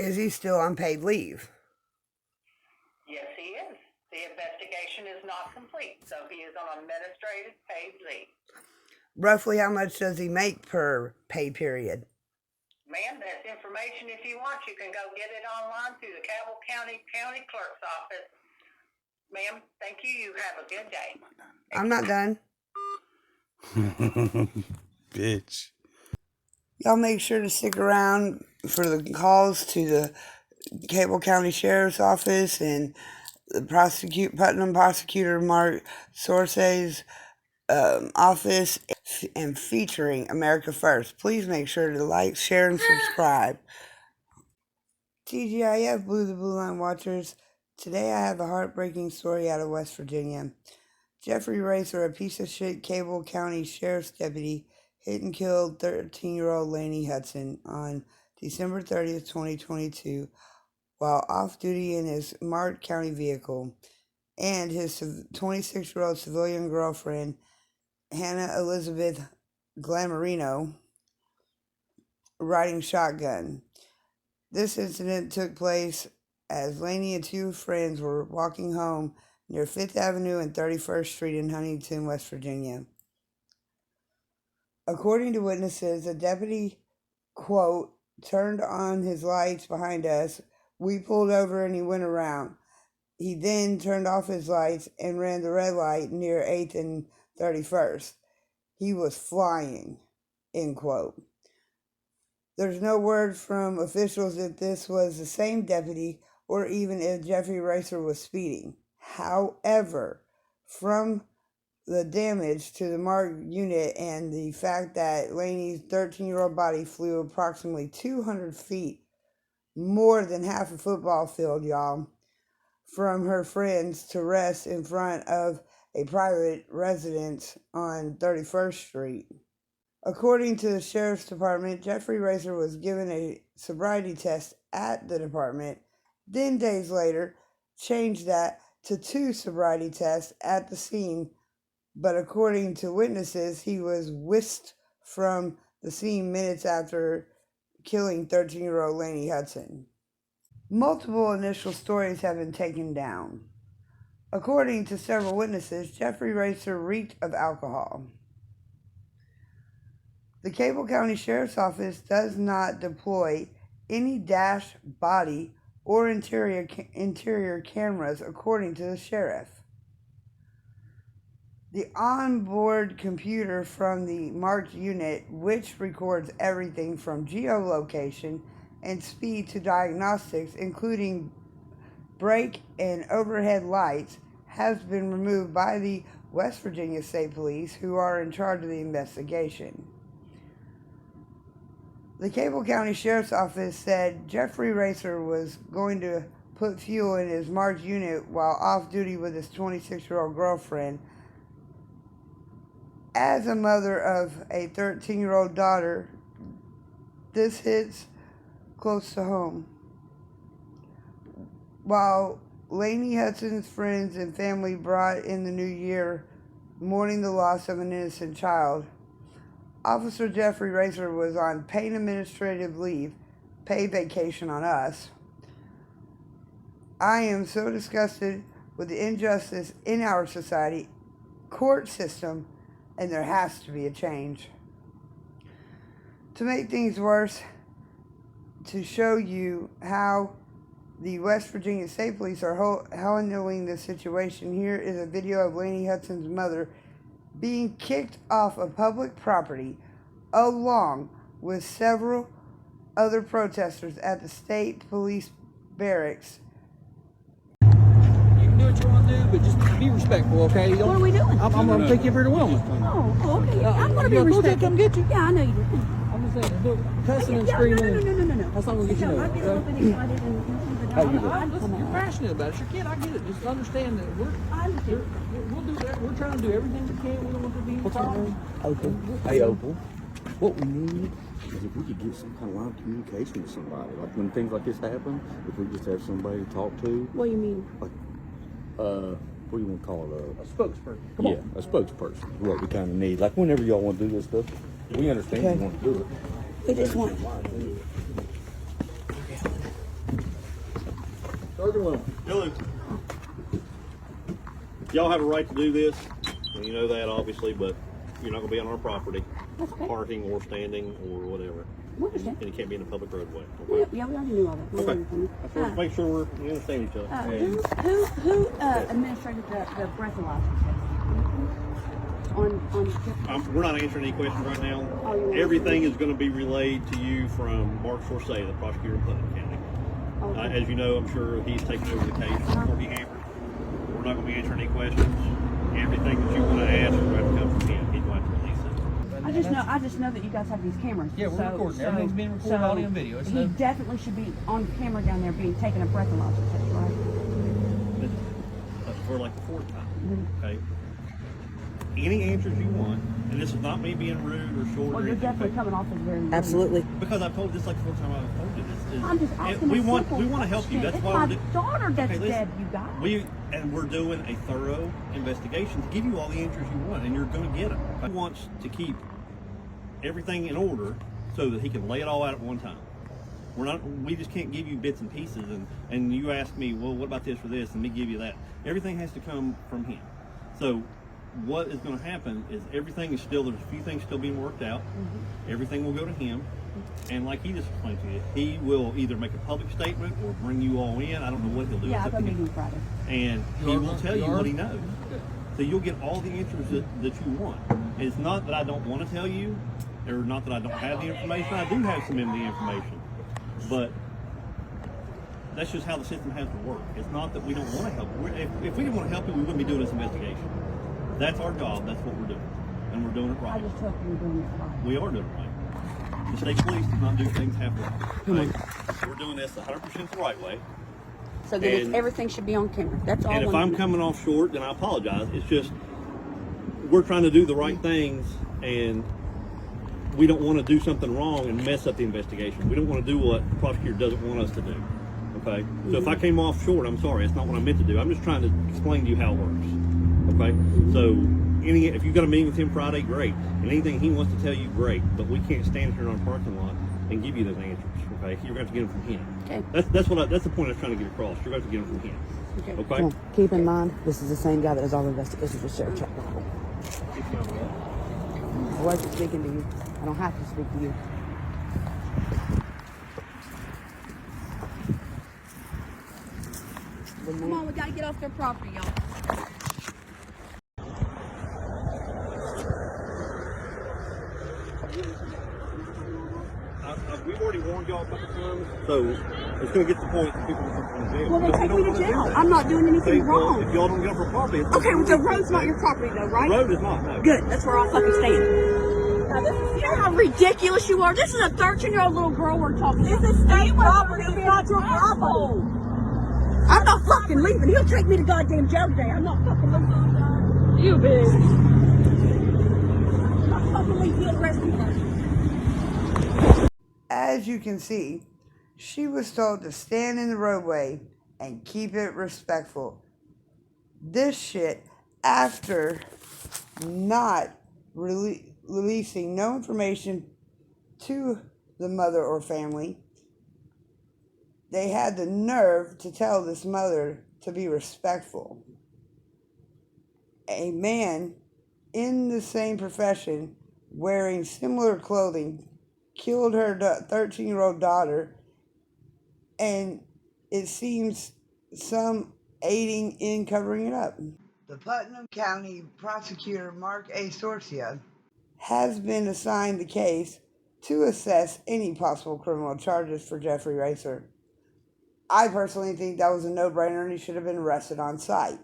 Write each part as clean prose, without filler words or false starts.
Is he still on paid leave? Yes, he is. The investigation is not complete, so he is on administrative paid leave. Roughly how much does he make per pay period? Ma'am, that's information if you want. You can go get it online through the Cabell County Clerk's office. Ma'am, thank you. You have a good day. I'm not done. Bitch. Y'all make sure to stick around for the calls to the Cabell County Sheriff's Office and the Putnam Prosecutor Mark Sorce's office, and featuring America First. Please make sure to like, share, and subscribe. TGIF Blue the Blue Line Watchers. Today I have a heartbreaking story out of West Virginia. Jeffrey Racer, a piece of shit Cabell County Sheriff's deputy, hit and killed 13-year-old Laney Hudson on December 30th, 2022, while off duty in his Mandt County vehicle, and his 26-year-old civilian girlfriend, Hannah Elizabeth Glamarino, riding shotgun. This incident took place as Laney and two friends were walking home near 5th Avenue and 31st Street in Huntington, West Virginia. According to witnesses, the deputy, quote, turned on his lights behind us. We pulled over and he went around. He then turned off his lights and ran the red light near 8th and 31st. He was flying, end quote. There's no word from officials if this was the same deputy or even if Jeffrey Racer was speeding. However, from the damage to the Mandt unit and the fact that Laney's 13-year-old body flew approximately 200 feet, more than half a football field, y'all, from her friends to rest in front of a private residence on 31st Street. According to the Sheriff's Department, Jeffrey Racer was given a sobriety test at the department, then days later changed that to 2 sobriety tests at the scene, but according to witnesses, he was whisked from the scene minutes after killing 13-year-old Laney Hudson. Multiple initial stories have been taken down. According to several witnesses, Jeffrey Racer reeked of alcohol. The Cabell County Sheriff's Office does not deploy any dash, body, or interior cameras, according to the sheriff. The onboard computer from the Mandt unit, which records everything from geolocation and speed to diagnostics, including brake and overhead lights, has been removed by the West Virginia State Police, who are in charge of the investigation. The Cabell County Sheriff's Office said Jeffrey Racer was going to put fuel in his Mandt unit while off duty with his 26-year-old girlfriend. As a mother of a 13-year-old daughter, this hits close to home. While Laney Hudson's friends and family brought in the new year, mourning the loss of an innocent child, Officer Jeffrey Racer was on paid administrative leave, paid vacation on us. I am so disgusted with the injustice in our society, court system, and there has to be a change. To make things worse, to show you how the West Virginia State Police are handling this situation, here is a video of Laney Hudson's mother being kicked off of public property along with several other protesters at the state police barracks. You can do what you want to do, but just be respectful, okay? What are we doing? I'm going to take you for the Wilma. Oh, okay. I'm going to be respectful. Come get you. Yeah, I know you do. I'm just saying, look, cussing and Yeah, screaming. no. That's not going to get you I'd be a little bit excited and How you doing? Listen, you're passionate about it. It's your kid. I get it. Just understand that we'll do that. We're trying to do everything we can. We don't want to be What's your name? Opal. Hey, Opal. What we need is if we could get some kind of line of communication with somebody. Like when things like this happen, if we just have somebody to talk to. What do you mean? Like, what do you want to call it? a spokesperson. Come on. A spokesperson is what we kind of need. Like whenever y'all want to do this stuff, we understand you want to do it. We just want. Hello. Y'all have a right to do this, and you know that obviously, but you're not going to be on our property, That's okay. parking or standing or whatever. We understand. And it can't be in a public roadway. Yeah, Okay? we already knew all that. We Okay. understand. That's right. Make sure we understand each other. Who administrated the breathalyzer test? We're not answering any questions right now. Oh, you're not. Everything is going to be relayed to you from Mark Sorsay, the prosecutor in Putnam County. Okay. As you know, I'm sure he's taking over the case from Corby Hammer. We're not going to be answering any questions. Everything that you want to ask is going to come from him. He's going to release it. I just know that you guys have these cameras. Yeah, we're recording. Everything's being recorded, audio and video. He definitely should be on camera down there taking a breathalyzer test, right? For like the fourth time. Okay. Any answers you want, and this is not me being rude or short. Well, or you're anything, definitely coming off as very rude. Absolutely. because I've told this like the fourth time I've told you this. I'm just asking we a want simple to help you. question. That's It's why my we're daughter that's listen, dead, you guys. We're doing a thorough investigation to give you all the answers you want, and you're going to get them. He wants to keep everything in order so that he can lay it all out at one time. We just can't give you bits and pieces, and you ask me, well, what about this or this, and me give you that. Everything has to come from him. So what is going to happen is there's a few things still being worked out. Everything will go to him. And like he just explained to you, he will either make a public statement or bring you all in. I don't know what he'll do. Yeah, It's I up have to a him. meeting Friday. And he will tell you what he knows. So you'll get all the answers that you want. And it's not that I don't want to tell you, or not that I don't have the information. I do have some of the information. But that's just how the system has to work. It's not that we don't want to help you. If we didn't want to help you, we wouldn't be doing this investigation. That's our job. That's what we're doing. And we're doing it right. I just hope you're doing it right. We are doing it right. The state police does not do things halfway. Okay? We're doing this 100% the right way. So then And- everything should be on camera. That's all. And if I'm coming off short, then I apologize. It's just we're trying to do the right things, and we don't want to do something wrong and mess up the investigation. We don't want to do what the prosecutor doesn't want us to do. Okay? So if I came off short, I'm sorry. It's not what I meant to do. I'm just trying to explain to you how it works. Okay? So if you've got a meeting with him Friday, great. And anything he wants to tell you, great. But we can't stand here on a parking lot and give you those answers. Okay? You're going to have to get them from him. Okay. That's the point I was trying to get across. You're going to have to get them from him. Okay. Okay? Keep in mind, this is the same guy that does all the investigations for Sheriff Chapel. I wasn't speaking to you. I don't have to speak to you. Come on, we gotta get off their property, y'all. We've already warned y'all a couple times, so it's going to get to the point that people will come to jail. Well, then take me to wanna do jail. that. I'm not doing anything Okay, well, wrong. if y'all don't get off our property, it's Okay, well, the road's not your property, though, right? The road is not. No. Good. That's where I'll fucking stand. Now, you know how ridiculous you are. This is a 13-year-old little girl we're talking to. This is state property. It's not your property. I'm not fucking leaving. He'll take me to goddamn jail today. I'm not fucking leaving. You bitch. I'm not fucking leaving. He'll arrest me first. As you can see, she was told to stand in the roadway and keep it respectful. This shit after not releasing no information to the mother or family. They had the nerve to tell this mother to be respectful. A man in the same profession wearing similar clothing killed her 13-year-old daughter, and it seems some aiding in covering it up. The Putnam County Prosecutor Mark A. Sorcia has been assigned the case to assess any possible criminal charges for Jeffrey Racer. I personally think that was a no-brainer and he should have been arrested on sight.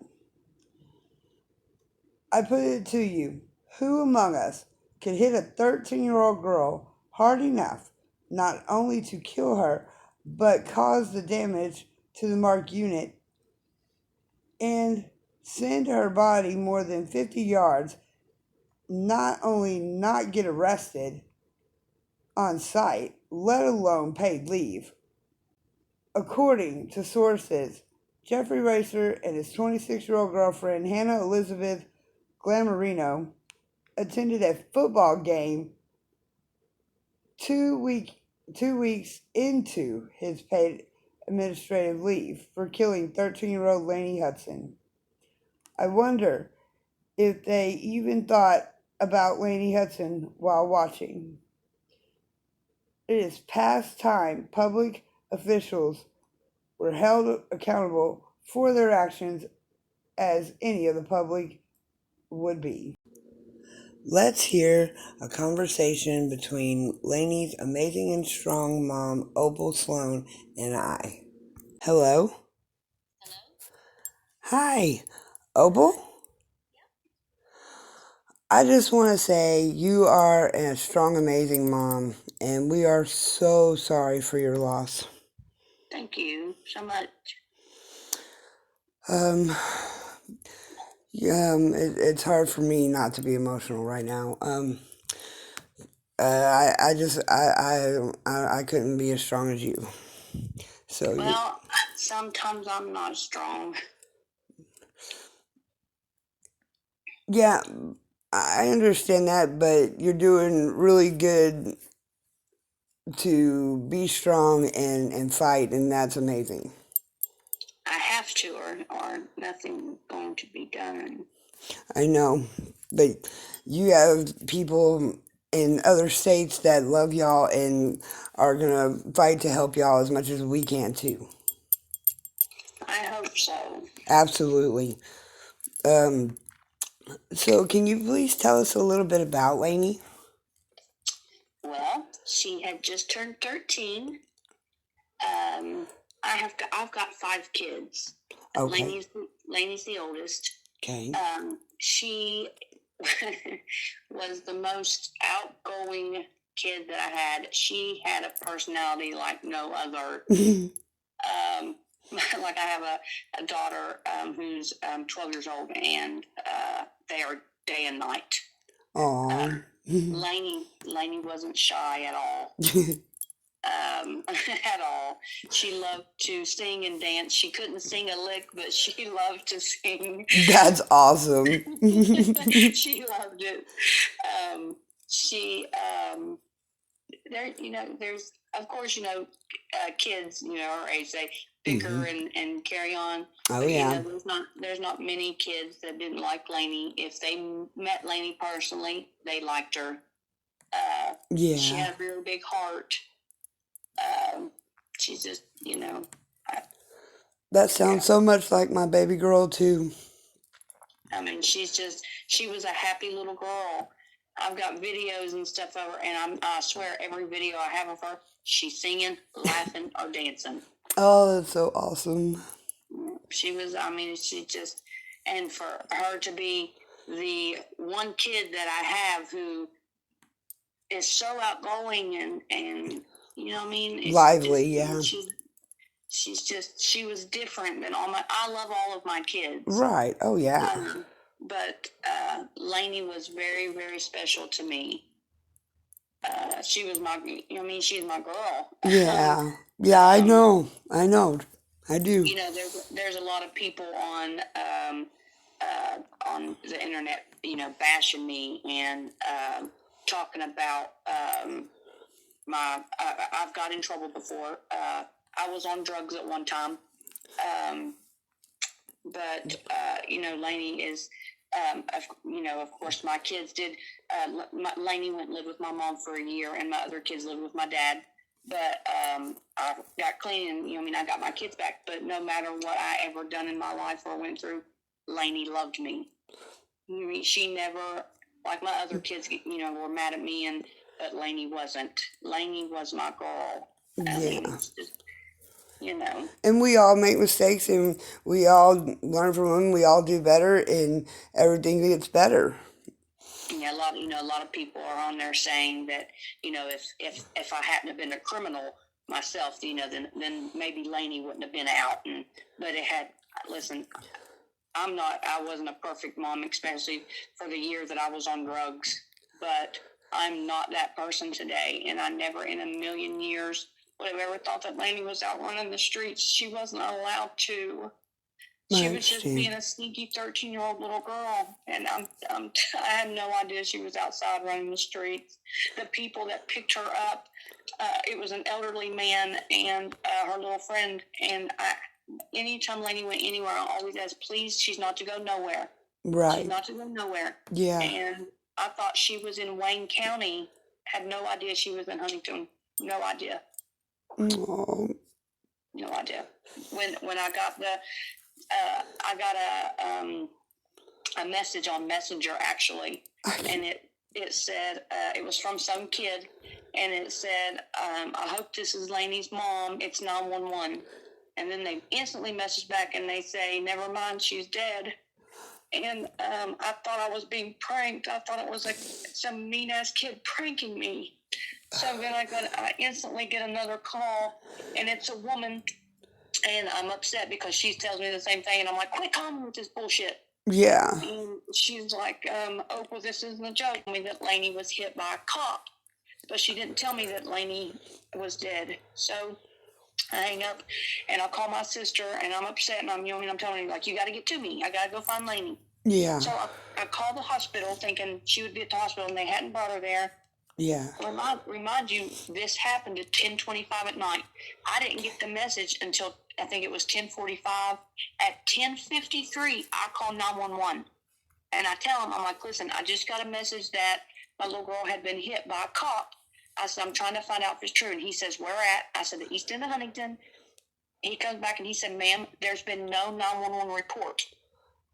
I put it to you, who among us could hit a 13-year-old girl hard enough not only to kill her, but cause the damage to the marked unit and send her body more than 50 yards, not only not get arrested on site, let alone paid leave? According to sources, Jeffrey Racer and his 26-year-old girlfriend, Hannah Elizabeth Glamarino, attended a football game 2 weeks into his paid administrative leave for killing 13-year-old Lainey Hudson. I wonder if they even thought about Lainey Hudson while watching. It is past time public officials were held accountable for their actions as any of the public would be. Let's hear a conversation between Lainey's amazing and strong mom, Opal Sloan, and I. Hello? Hello? Hi, Opal? I just want to say you are a strong, amazing mom, and we are so sorry for your loss. Thank you so much. It's hard for me not to be emotional right now. I couldn't be as strong as you. So Well, sometimes I'm not strong. yeah, I understand that, but you're doing really good to be strong and fight, and that's amazing. I have to, or nothing's going to be done. I know, but you have people in other states that love y'all and are gonna fight to help y'all as much as we can too. I hope so. Absolutely. So can you please tell us a little bit about Lainey? Well, she had just turned 13. I've got 5 kids. Okay. Lainey's the oldest. Okay. She was the most outgoing kid that I had. She had a personality like no other. Like I have a daughter who's 12 years old, and they are day and night. Aww. Lainey wasn't shy at all. At all. She loved to sing and dance. She couldn't sing a lick, but she loved to sing. That's awesome. She loved it. There's, of course, kids, our age, they bicker and carry on. Oh, but, yeah. There's not many kids that didn't like Lainey. If they met Lainey personally, they liked her. Yeah. She had a real big heart. She's just, That sounds so much like my baby girl too. I mean, she was a happy little girl. I've got videos and stuff of her, and I swear every video I have of her, she's singing, laughing, or dancing. Oh, that's so awesome. And for her to be the one kid that I have who is so outgoing and lively, yeah. She was different than I love all of my kids. Right. Oh, yeah. But Lainey was very, very special to me. She was she's my girl. Yeah. Yeah, I know. I do. There's a lot of people on the internet, bashing me and talking about I've got in trouble before. I was on drugs at one time. But Lainey is, of course, my kids did. Lainey went and lived with my mom for a year, and my other kids lived with my dad. But I got clean, and I got my kids back. But no matter what I ever done in my life or went through, Lainey loved me. She never, like my other kids, were mad at me, but Lainey wasn't. Lainey was my girl. And we all make mistakes, and we all learn from them. We all do better, and everything gets better. Yeah, a lot of people are on there saying that, if I hadn't have been a criminal myself, then maybe Lainey wouldn't have been out. But listen, I wasn't a perfect mom, especially for the year that I was on drugs. But I'm not that person today, and I never in a million years would have ever thought that Lainey was out running the streets. She wasn't allowed to. She was just being a sneaky 13-year-old little girl, and I had no idea she was outside running the streets. The people that picked her up, it was an elderly man and her little friend. And anytime Laney went anywhere, I always asked, please, she's not to go nowhere. Right. She's not to go nowhere. Yeah. And I thought she was in Wayne County. Had no idea she was in Huntington. No idea. Oh. No idea. When I got a message on Messenger, actually, and it said, it was from some kid, and it said, I hope this is Laney's mom. It's 911. And then they instantly messaged back and they say, never mind, she's dead. And I thought I was being pranked. I thought it was like some mean-ass kid pranking me. So then I instantly get another call, and it's a woman, and I'm upset because she tells me the same thing, and I'm like, quit calling me with this bullshit. Yeah. And she's like, Oprah, this isn't a joke. I mean, that Laney was hit by a cop, but she didn't tell me that Laney was dead. So I hang up, and I call my sister, and I'm upset, and I'm telling her, like, you got to get to me. I got to go find Laney. Yeah. So I called the hospital thinking she would be at the hospital, and they hadn't brought her there. Yeah. Remind you, this happened at 10:25 at night. I didn't get the message until I think it was 10:45. At 10:53, I call 911, and I tell them, I'm like, listen, I just got a message that my little girl had been hit by a cop. I said, I'm trying to find out if it's true. And he says, where at? I said, the east end of Huntington. He comes back and he said, ma'am, there's been no 911 report.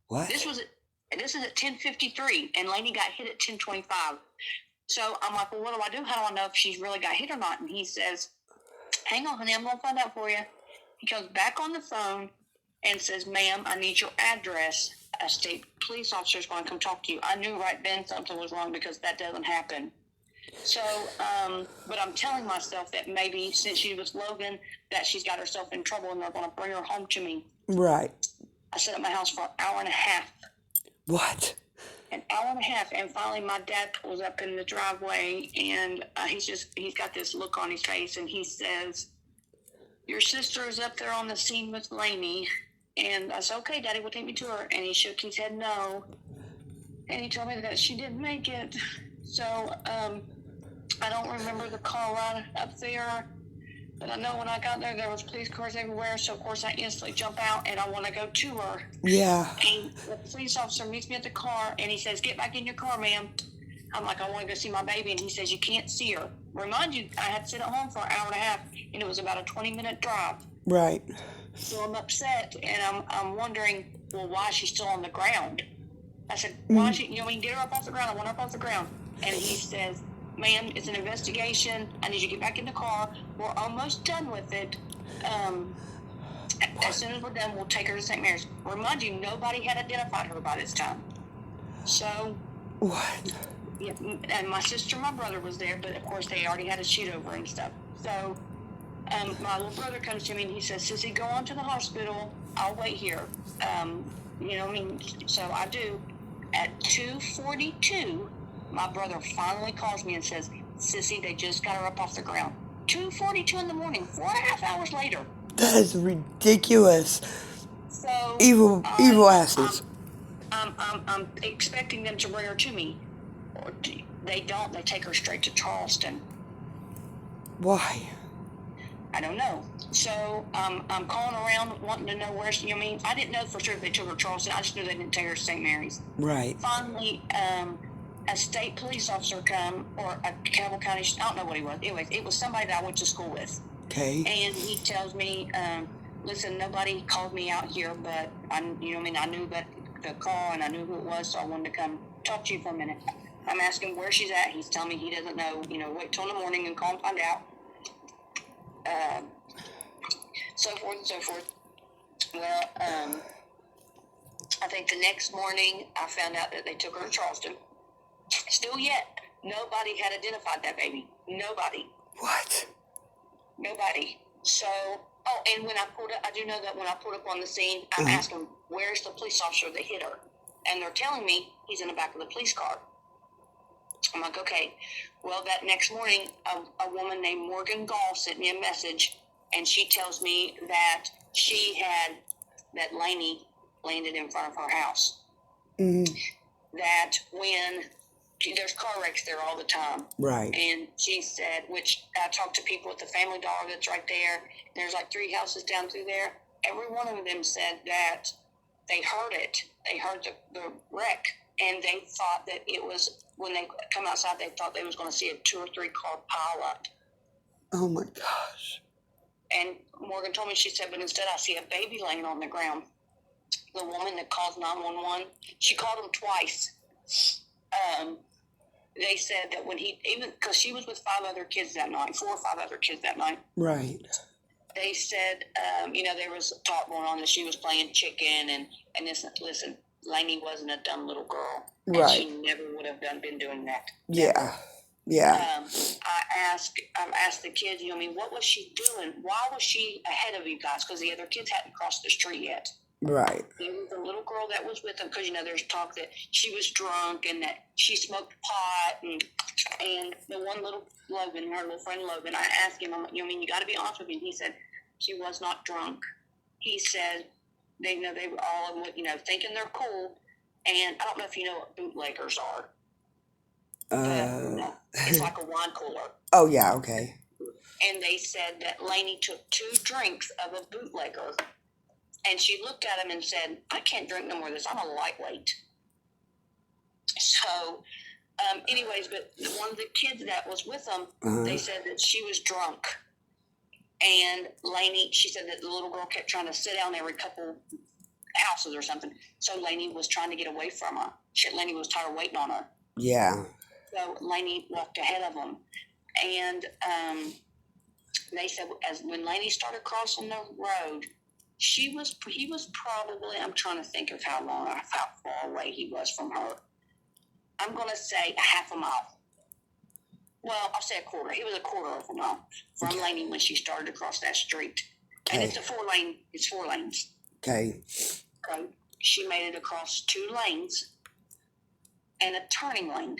What? This is at 10:53, and Laney got hit at 10:25. So I'm like, well, what do I do? How do I know if she's really got hit or not? And he says, hang on, honey, I'm going to find out for you. He comes back on the phone and says, ma'am, I need your address. A state police officer is going to come talk to you. I knew right then something was wrong because that doesn't happen. So, but I'm telling myself that maybe since she was Logan, that she's got herself in trouble and they're going to bring her home to me. Right. I sat at my house for an hour and a half. What? An hour and a half, and finally my dad pulls up in the driveway, and he's got this look on his face, and he says, your sister is up there on the scene with Laney. And I said, okay, Daddy, we'll take me to her. And he shook his head no, and he told me that she didn't make it. So I don't remember the call right up there, but I know when I got there was police cars everywhere. So of course I instantly jump out and I want to go to her. Yeah. And the police officer meets me at the car and he says, get back in your car, ma'am. I'm like, I want to go see my baby. And he says, you can't see her. Remind you, I had to sit at home for an hour and a half, and it was about a 20-minute drive. Right. So I'm upset, and I'm wondering, well, why is she still on the ground? I said, why is she, we can get her up off the ground. I want her up off the ground. And he says, ma'am, it's an investigation. I need you to get back in the car. We're almost done with it. As soon as we're done, we'll take her to St. Mary's. Remind you, nobody had identified her by this time. So, what? Yeah, and my sister and my brother was there, but of course they already had a shoot over and stuff. So, my little brother comes to me and he says, Sissy, go on to the hospital. I'll wait here. So I do. At 2:42, my brother finally calls me and says, Sissy, they just got her up off the ground. 2:42 in the morning, 4.5 hours later. That is ridiculous. So Evil asses. I'm expecting them to bring her to me. Or they don't. They take her straight to Charleston. Why? I don't know. So I'm calling around wanting to know where she, I didn't know for sure if they took her to Charleston. I just knew they didn't take her to St. Mary's. Right. Finally, a state police officer come, or a Cabell County, I don't know what he was. Anyways, it was somebody that I went to school with. Okay. And he tells me, listen, nobody called me out here, but I knew that the call and I knew who it was, so I wanted to come talk to you for a minute. I'm asking where she's at. He's telling me he doesn't know. Wait till in the morning and call and find out. So forth and so forth. Well, I think the next morning I found out that they took her to Charleston. Still yet, nobody had identified that baby. Nobody. What? Nobody. So, and when I pulled up, I do know that when I pulled up on the scene, I'm asking, where's the police officer that hit her? And they're telling me he's in the back of the police car. I'm like, okay. Well, that next morning, a woman named Morgan Gall sent me a message, and she tells me that that Laney landed in front of her house. Mm-hmm. That when there's car wrecks there all the time. Right. And she said, which I talked to people at the Family Dollar that's right there. There's like 3 houses down through there. Every one of them said that they heard it. They heard the wreck, and they thought that it was, when they come outside, they thought they was going to see a 2 or 3 car pile up. Oh my gosh. And Morgan told me, she said, but instead I see a baby laying on the ground. The woman that calls 911, she called him twice. They said that when because she was with 5 other kids that night, 4 or 5 other kids that night. Right. They said, there was talk going on that she was playing chicken, and listen, Laney wasn't a dumb little girl. And Right. she never would have been doing that. Yeah. Yeah. I asked the kids, what was she doing? Why was she ahead of you guys? Because the other kids hadn't crossed the street yet. Right. There was a little girl that was with them, because there's talk that she was drunk and that she smoked pot, and the one little Logan, her little friend Logan, I asked him, you got to be honest with me. And he said she was not drunk. He said they were all thinking they're cool, and I don't know if you know what bootleggers are. It's like a wine cooler. Oh yeah. Okay. And they said that Laney took 2 drinks of a bootlegger. And she looked at him and said, I can't drink no more of this. I'm a lightweight. So, anyways, but one of the kids that was with them, they said that she was drunk. And Laney, she said that the little girl kept trying to sit down every couple houses or something. So Laney was trying to get away from her. Laney was tired of waiting on her. Yeah. So Laney walked ahead of them. And they said when Laney started crossing the road, he was probably, I'm trying to think of how far away he was from her. I'm going to say a half a mile. Well, I'll say a quarter. He was a quarter of a mile from Laney when she started to cross that street. Okay. And it's 4 lanes. Okay. Okay. She made it across 2 lanes and a turning lane.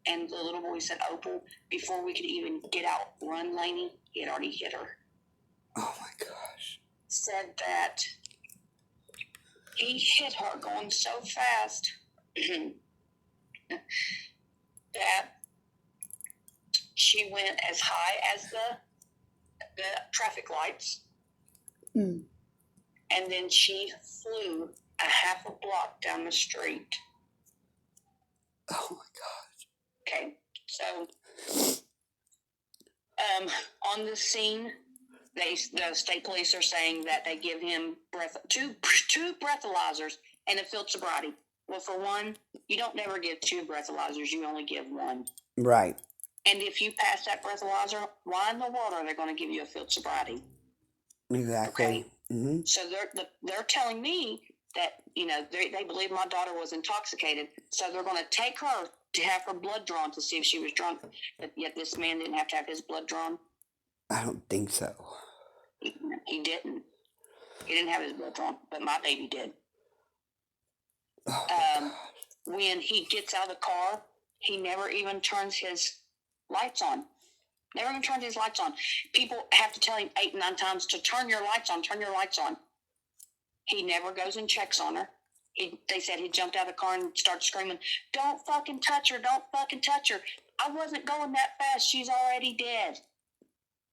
And the little boy said, Opal, before we could even get out, run Laney, he had already hit her. Oh my gosh. Said that he hit her going so fast that she went as high as the traffic lights, and then she flew a half a block down the street. Oh my gosh. Okay, so on the scene, the state police are saying that they give him two breathalyzers and a field sobriety. Well, for one, you don't never give 2 breathalyzers; you only give 1. Right. And if you pass that breathalyzer, why in the world are they going to give you a field sobriety? Exactly. Okay. Mm-hmm. So they're telling me that they believe my daughter was intoxicated, so they're going to take her to have her blood drawn to see if she was drunk. But yet this man didn't have to have his blood drawn. I don't think so. He didn't. He didn't have his blood drawn, but my baby did. Oh when he gets out of the car, he never even turns his lights on. Never even turns his lights on. People have to tell him 8 and 9 times to turn your lights on, turn your lights on. He never goes and checks on her. They said he jumped out of the car and started screaming, don't fucking touch her, don't fucking touch her. I wasn't going that fast, she's already dead.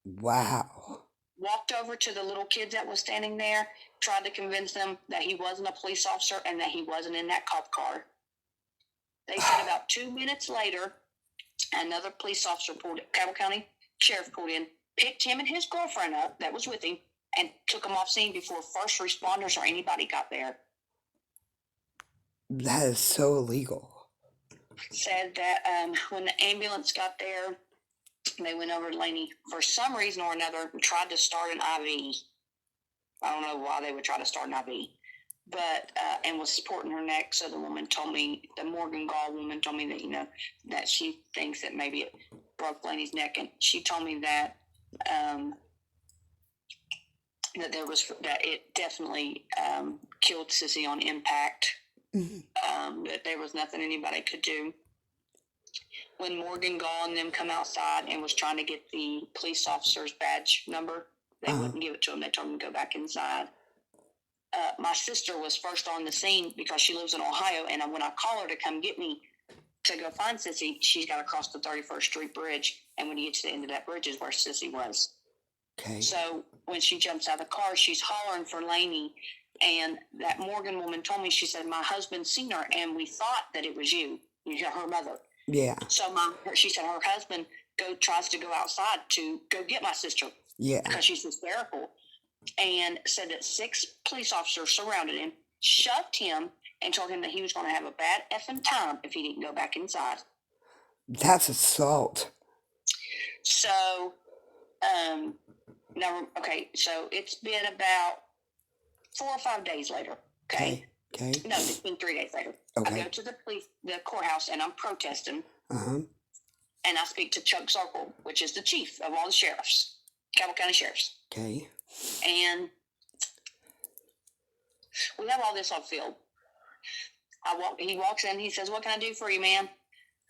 Wow. Walked over to the little kids that was standing there, tried to convince them that he wasn't a police officer and that he wasn't in that cop car. They said about 2 minutes later, another police officer Cabell County Sheriff pulled in, picked him and his girlfriend up that was with him, and took them off scene before first responders or anybody got there. That is so illegal. Said that when the ambulance got there, they went over to Laney for some reason or another and tried to start an IV. I don't know why they would try to start an IV, but and was supporting her neck. So the woman told me, the Morgan Gall woman told me that that she thinks that maybe it broke Laney's neck, and she told me that that it definitely killed Sissy on impact. Mm-hmm. That there was nothing anybody could do. When Morgan Gall and them come outside and was trying to get the police officer's badge number, they wouldn't give it to him. They told him to go back inside. My sister was first on the scene because she lives in Ohio, and when I call her to come get me, to go find Sissy, she's got to cross the 31st Street Bridge, and when you get to the end of that bridge is where Sissy was. Okay. So when she jumps out of the car, she's hollering for Laney, and that Morgan woman told me, she said, my husband's seen her, and we thought that it was you, her mother. Yeah. So she said her husband tries to go outside to go get my sister. Yeah. Because she's hysterical, and said that 6 police officers surrounded him, shoved him, and told him that he was going to have a bad effing time if he didn't go back inside. That's assault. So, now, okay, so it's been about 4 or 5 days later. Okay. Okay. No, it's been 3 days later. Okay. I go to the courthouse, and I'm protesting. Uh-huh. And I speak to Chuck Zerkle, which is the chief of all the sheriffs, Cabell County sheriffs. Okay. And we have all this on film. He walks in, he says, what can I do for you, ma'am?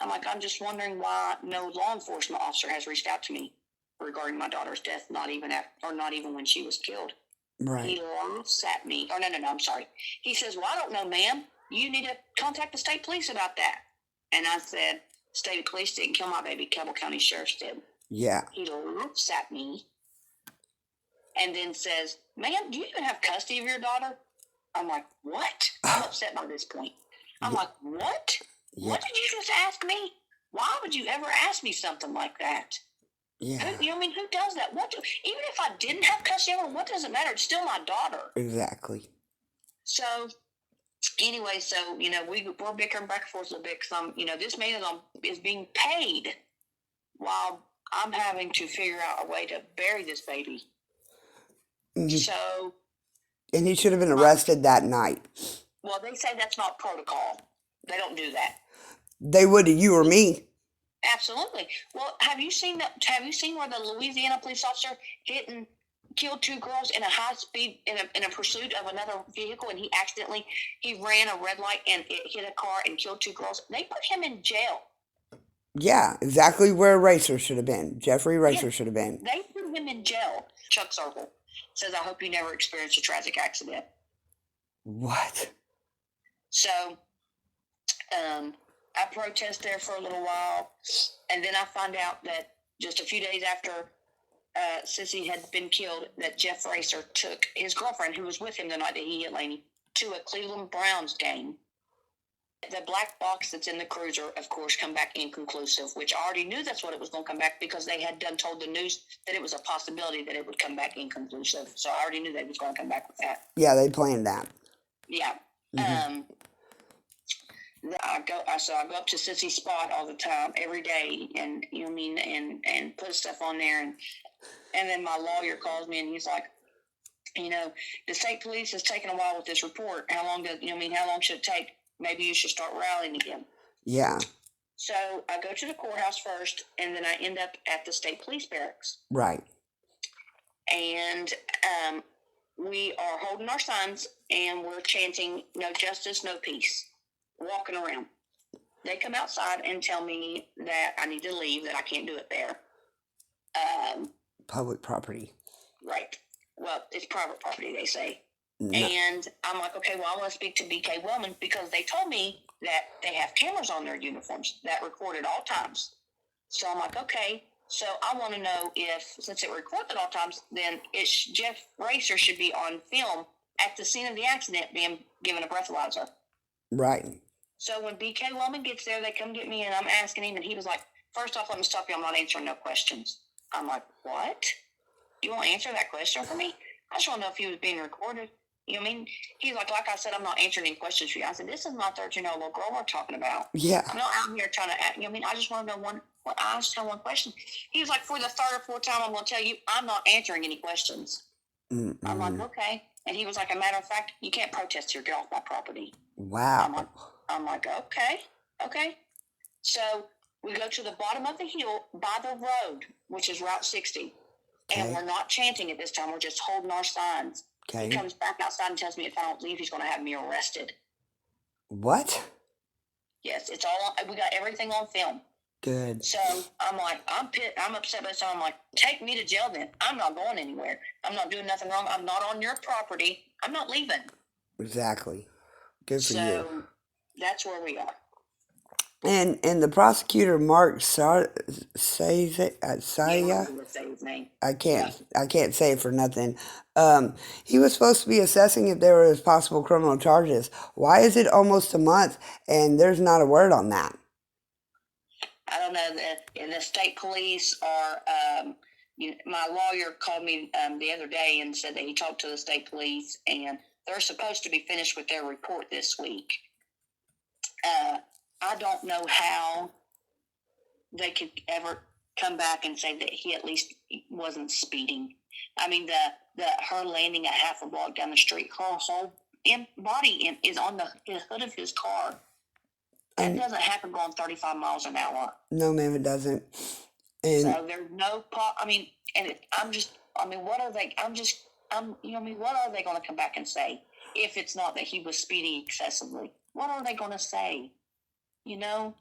I'm like, I'm just wondering why no law enforcement officer has reached out to me regarding my daughter's death, not even when she was killed. Right. He laughs at me. No, I'm sorry. He says, well, I don't know, ma'am. You need to contact the state police about that. And I said, state police didn't kill my baby. Cabell County Sheriff's did. Yeah. He looks at me and then says, ma'am, do you even have custody of your daughter? I'm like, what? I'm upset by this point. I'm like, what? Yeah. What did you just ask me? Why would you ever ask me something like that? Yeah. Who does that? Even if I didn't have custody of her, what does it matter? It's still my daughter. Exactly. So, anyway, we're bickering back and forth a little bit because this man is being paid while I'm having to figure out a way to bury this baby. Mm-hmm. So. And he should have been arrested that night. Well, they say that's not protocol. They don't do that. They would to you or me. Absolutely. Well, have you seen where the Louisiana police officer hit and killed 2 girls in a high speed in a pursuit of another vehicle, and he ran a red light and it hit a car and killed 2 girls? They put him in jail. Yeah, exactly where Racer should have been. Jeffrey Racer should have been. They put him in jail. Chuck Zerkle says, I hope you never experienced a tragic accident. What? So, I protest there for a little while, and then I find out that just a few days after Sissy had been killed, that Jeff Racer took his girlfriend, who was with him the night that he hit Laney, to a Cleveland Browns game. The black box that's in the cruiser, of course, come back inconclusive, which I already knew that's what it was going to come back because they had told the news that it was a possibility that it would come back inconclusive. So I already knew they was going to come back with that. Yeah, they planned that. Yeah. Mm-hmm. I go up to Sissy's spot all the time, every day, and and put stuff on there, and then my lawyer calls me and he's like, the state police is taking a while with this report. How long should it take? Maybe you should start rallying again. Yeah. So I go to the courthouse first, and then I end up at the state police barracks. Right. And we are holding our signs, and we're chanting, no justice, no peace, walking around. They come outside and tell me that I need to leave, that I can't do it there. Public property. Right. Well, it's private property, they say. No. And I'm like, okay, well, I want to speak to BK Wellman because they told me that they have cameras on their uniforms that record at all times. So I'm like, okay. So I want to know if, since it records at all times, then Jeff Racer should be on film at the scene of the accident being given a breathalyzer. Right. So when BK Wellman gets there, they come get me, and I'm asking him, and he was like, first off, let me stop you. I'm not answering no questions. I'm like, what? You won't answer that question for me? I just want to know if he was being recorded. You know what I mean? He's like I said, I'm not answering any questions for you. I said, this is not 13-year-old little girl we're talking about. Yeah. I'm not out here trying to act. You know what I mean? I just want to know I just have one question. He was like, for the 3rd or 4th time, I'm going to tell you, I'm not answering any questions. Mm-mm. I'm like, okay. And he was like, a matter of fact, you can't protest here. Get off my property. Wow. I'm like, okay. So we go to the bottom of the hill by the road, which is Route 60. Okay. And we're not chanting at this time. We're just holding our signs. Okay. He comes back outside and tells me if I don't leave, he's going to have me arrested. What? Yes, it's all on. We got everything on film. Good. So I'm like, I'm upset by this. I'm like, take me to jail then. I'm not going anywhere. I'm not doing nothing wrong. I'm not on your property. I'm not leaving. Exactly. Good for you. So that's where we are. And the prosecutor, Mark says it, Saya. Let's say his name. I can't say it for nothing. He was supposed to be assessing if there was possible criminal charges. Why is it almost a month and there's not a word on that? I don't know. The state police are. My lawyer called me the other day and said that he talked to the state police and they're supposed to be finished with their report this week. I don't know how they could ever come back and say that he at least wasn't speeding. I mean, her landing a half a block down the street, her whole body is on the hood of his car. That doesn't happen going 35 miles an hour. No, ma'am, it doesn't. And so there's no what are they? what are they going to come back and say if it's not that he was speeding excessively? What are they going to say? Yeah,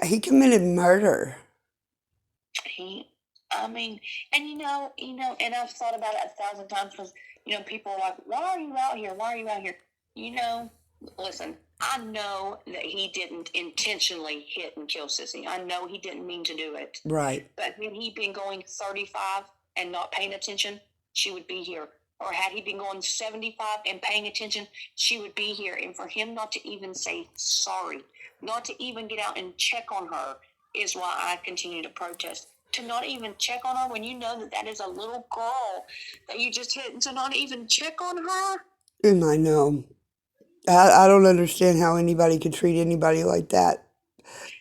he committed murder. And I've thought about it 1,000 times because, people are like, why are you out here? Why are you out here? Listen, I know that he didn't intentionally hit and kill Sissy. I know he didn't mean to do it. Right. But had he been going 35 and not paying attention, she would be here. Or had he been going 75 and paying attention, she would be here. And for him not to even say sorry, not to even get out and check on her is why I continue to protest. To not even check on her when you know that is a little girl that you just hit, and to not even check on her. And I know. I don't understand how anybody could treat anybody like that.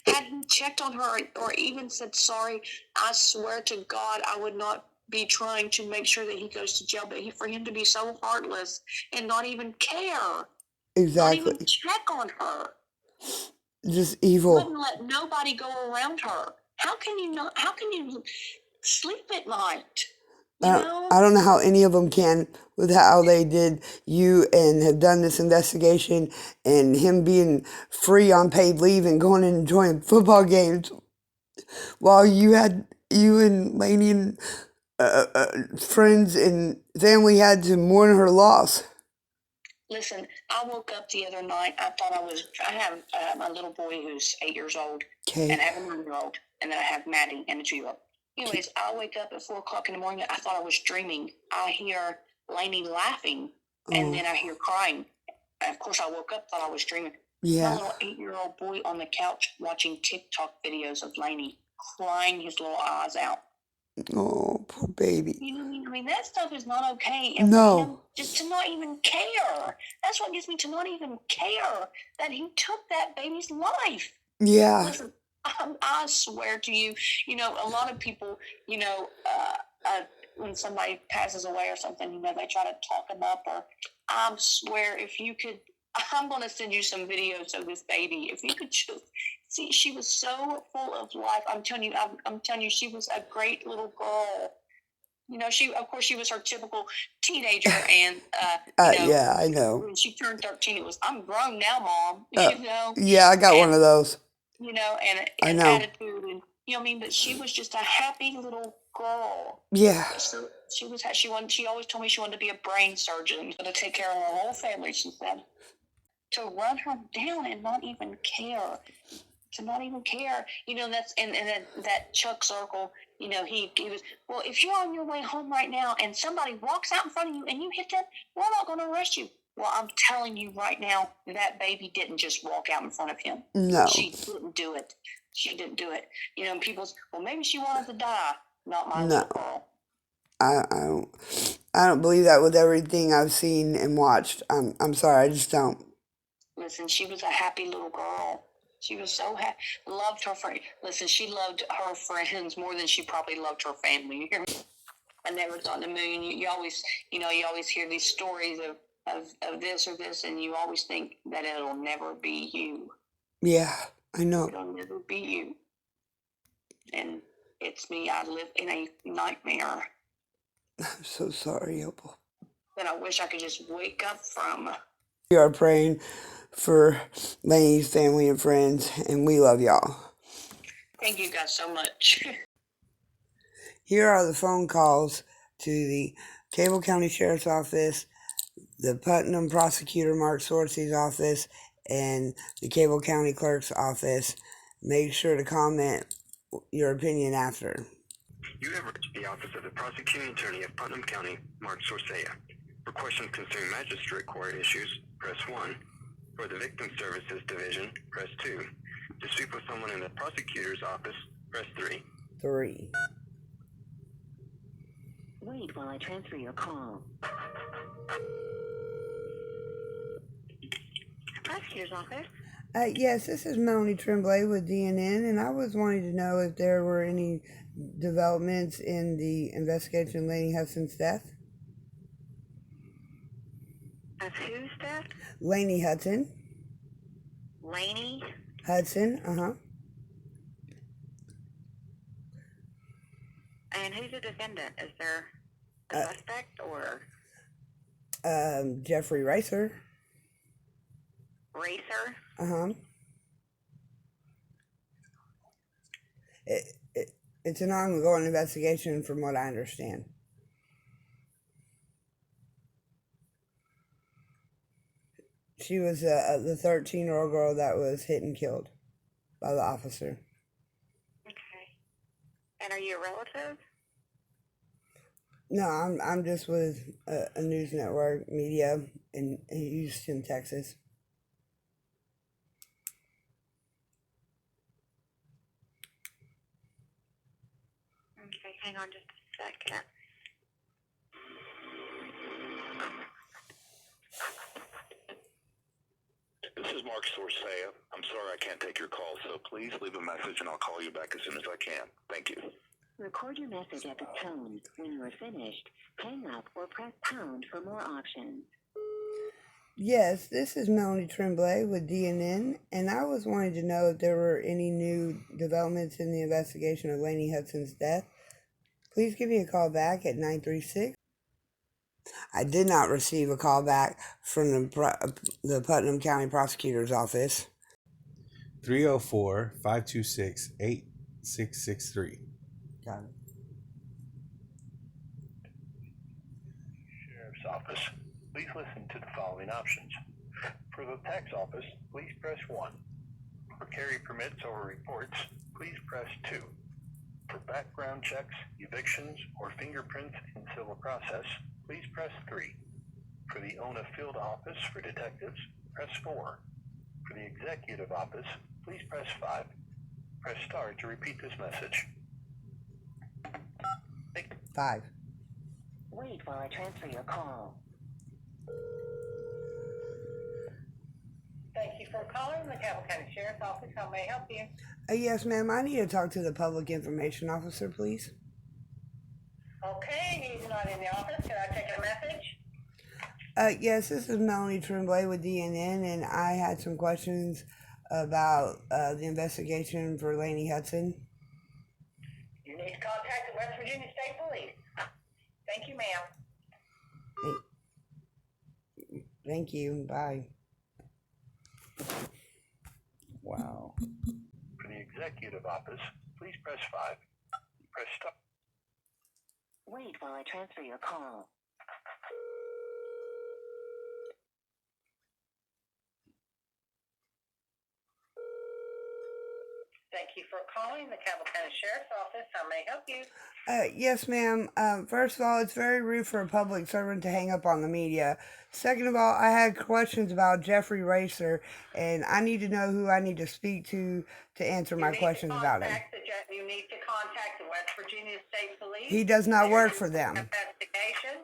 Hadn't checked on her or even said sorry, I swear to God I would not be trying to make sure that he goes to jail, but for him to be so heartless and not even care. Exactly. Not even check on her. Just evil. Wouldn't let nobody go around her. How can you sleep at night? I don't know how any of them can with how they did you and have done this investigation and him being free on paid leave and going and enjoying football games while you and Lainey and friends and family had to mourn her loss. Listen, I woke up the other night. I have my little boy who's 8 years old, and I have a 9-year-old, and then I have Maddie and a 2-year-old. Anyways, I wake up at 4 o'clock in the morning. I thought I was dreaming. I hear Lainey laughing, and then I hear crying. And of course, I woke up, thought I was dreaming. Yeah. My little 8-year-old boy on the couch watching TikTok videos of Lainey, crying his little eyes out. Oh, poor baby. That stuff is not okay. And no. Just to not even care. That's what gets me to not even care that he took that baby's life. Yeah. Listen, I swear to you, a lot of people, when somebody passes away or something, they try to talk them up. Or I swear, if you could, I'm going to send you some videos of this baby. If you could just see, she was so full of life. I'm telling you, she was a great little girl. She was her typical teenager, and yeah, I know. When she turned 13, it was, I'm grown now, Mom. Yeah, I got one of those. And attitude, and but she was just a happy little girl. Yeah. So she always told me she wanted to be a brain surgeon, to take care of her whole family. She said, to run her down and not even care. To not even care, that's and that Chuck Zerkle, he was, well, if you're on your way home right now and somebody walks out in front of you and you hit them, we're not going to arrest you. Well, I'm telling you right now, that baby didn't just walk out in front of him. No, she didn't do it. She didn't do it. And people's, well, maybe she wanted to die. Not my little girl. I don't believe that with everything I've seen and watched. I'm sorry, I just don't. Listen, she was a happy little girl. She was so happy. Loved her friend. Listen, she loved her friends more than she probably loved her family. I never thought in a million. You always hear these stories of this or this, and you always think that it'll never be you. Yeah, I know. It'll never be you. And it's me. I live in a nightmare. I'm so sorry, Opal. That I wish I could just wake up from. We are praying for Lainey's family and friends, and we love y'all. Thank you guys so much. Here are the phone calls to the Cabell County Sheriff's Office, the Putnam Prosecutor Mark Sorcy's office, and the Cabell County Clerk's office. Make sure to comment your opinion after. You have reached the office of the Prosecuting Attorney of Putnam County, Mark Sorsea. For questions concerning magistrate court issues, press 1. For the Victim Services Division, press 2. To speak with someone in the prosecutor's office, press 3. 3. Wait while I transfer your call. Prosecutor's office? Yes, this is Melanie Tremblay with DNN, and I was wanting to know if there were any developments in the investigation of Laney Hudson's death. Of whose death? Laney Hudson. Laney? Hudson, And who's the defendant? Is there a suspect or? Jeffrey Racer. Racer? It's an ongoing investigation from what I understand. She was the 13-year-old girl that was hit and killed by the officer. Okay. And are you a relative? No, I'm just with a news network media in Houston, Texas. Okay, hang on just a second. This is Mark Sorsea. I'm sorry I can't take your call, so please leave a message and I'll call you back as soon as I can. Thank you. Record your message at the tone. When you are finished, hang up or press pound for more options. Yes, this is Melanie Tremblay with DNN, and I was wanting to know if there were any new developments in the investigation of Laney Hudson's death. Please give me a call back at 936. I did not receive a call back from the Putnam County Prosecutor's Office. 304-526-8663. Got it. Sheriff's Office, please listen to the following options. For the tax office, please press 1. For carry permits or reports, please press 2. For background checks, evictions, or fingerprints in civil process, please press 3. For the ONA field office for detectives, press 4. For the executive office, please press 5. Press star to repeat this message. 5. Wait while I transfer your call. Thank you for calling the Cabell County Sheriff's Office. How may I help you? Yes, ma'am. I need to talk to the public information officer, please. Okay, he's not in the office. Can I take a message? Yes, this is Melanie Tremblay with DNN, and I had some questions about the investigation for Laney Hudson. You need to contact the West Virginia State Police. Thank you, ma'am. Thank you. Bye. Wow. For the executive office, please press 5. Press star. Wait while I transfer your call. Thank you for calling the Cabell County Sheriff's Office. How may I help you? Yes, ma'am. First of all, it's very rude for a public servant to hang up on the media. Second of all, I had questions about Jeffrey Racer, and I need to know who I need to speak to answer my questions about him. You need to contact the West Virginia State Police. He does not work for them. Investigation,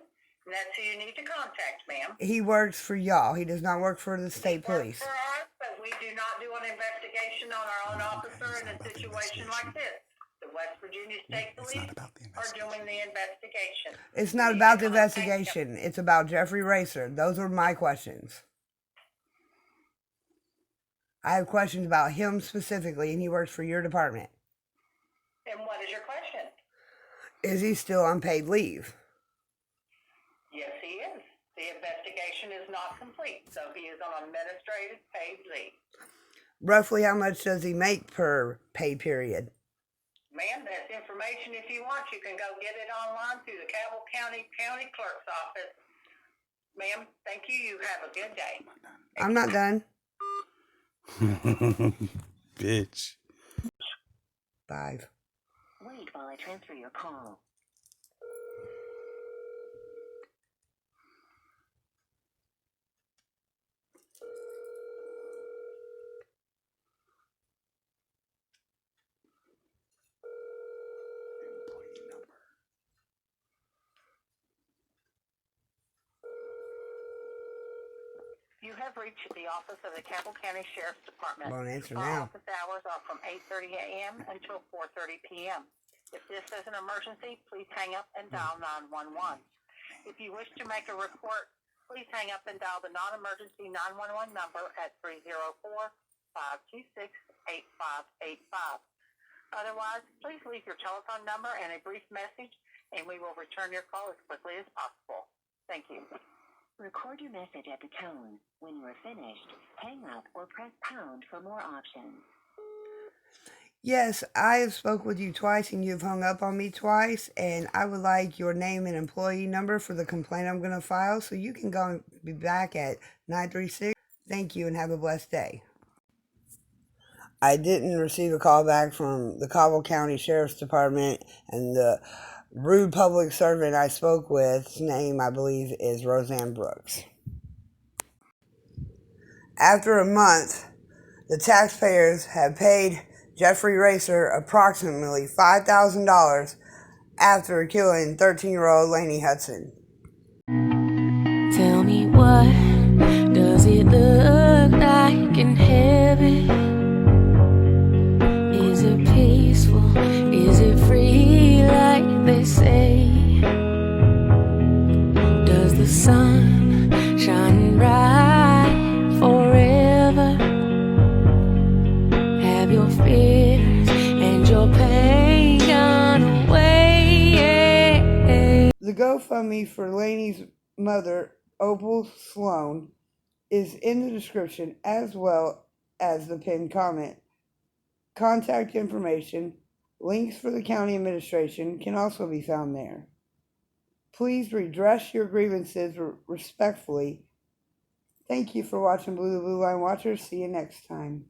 and that's who you need to contact, ma'am. He works for y'all. He does not work for the state police. For us, but we do not do an investigation on our own officer in a situation like this. The West Virginia State Police are doing the investigation. It's not about the investigation. It's about Jeffrey Racer. Those are my questions. I have questions about him specifically, and he works for your department. And what is your question? Is he still on paid leave? Yes, he is. The investigation is not complete, so he is on administrative paid leave. Roughly how much does he make per pay period? Ma'am, that's information if you want. You can go get it online through the Cabell County Clerk's office. Ma'am, thank you. You have a good day. I'm not done. Bitch. 5. Wait while I transfer your call. You have reached the office of the Cabell County Sheriff's Department. Won't answer Our now. office hours are from 8:30 a.m. until 4:30 p.m. If this is an emergency, please hang up and dial 911. If you wish to make a report, please hang up and dial the non-emergency 911 number at 304-526-8585. Otherwise, please leave your telephone number and a brief message, and we will return your call as quickly as possible. Thank you. Record your message at the tone. When you are finished, hang up or press pound for more options. Yes, I have spoke with you twice and you've hung up on me twice, and I would like your name and employee number for the complaint I'm going to file, so you can go and be back at 936. Thank you and have a blessed day. I didn't receive a call back from the Cabell County Sheriff's Department, and the rude public servant I spoke with's name, I believe, is Rosann Brooks. After a month, the taxpayers have paid Jeffrey Racer approximately $5,000 after killing 13-year-old Laney Hudson. Tell me, what does it look like in heaven? Is it peaceful? Is it free like they say? Does the sun shine bright forever? Have your fears and your pain gone away? The GoFundMe for Laney's mother, Opal Sloan, is in the description as well as the pinned comment. Contact information, links for the county administration can also be found there. Please redress your grievances respectfully. Thank you for watching Blue Line Watchers. See you next time.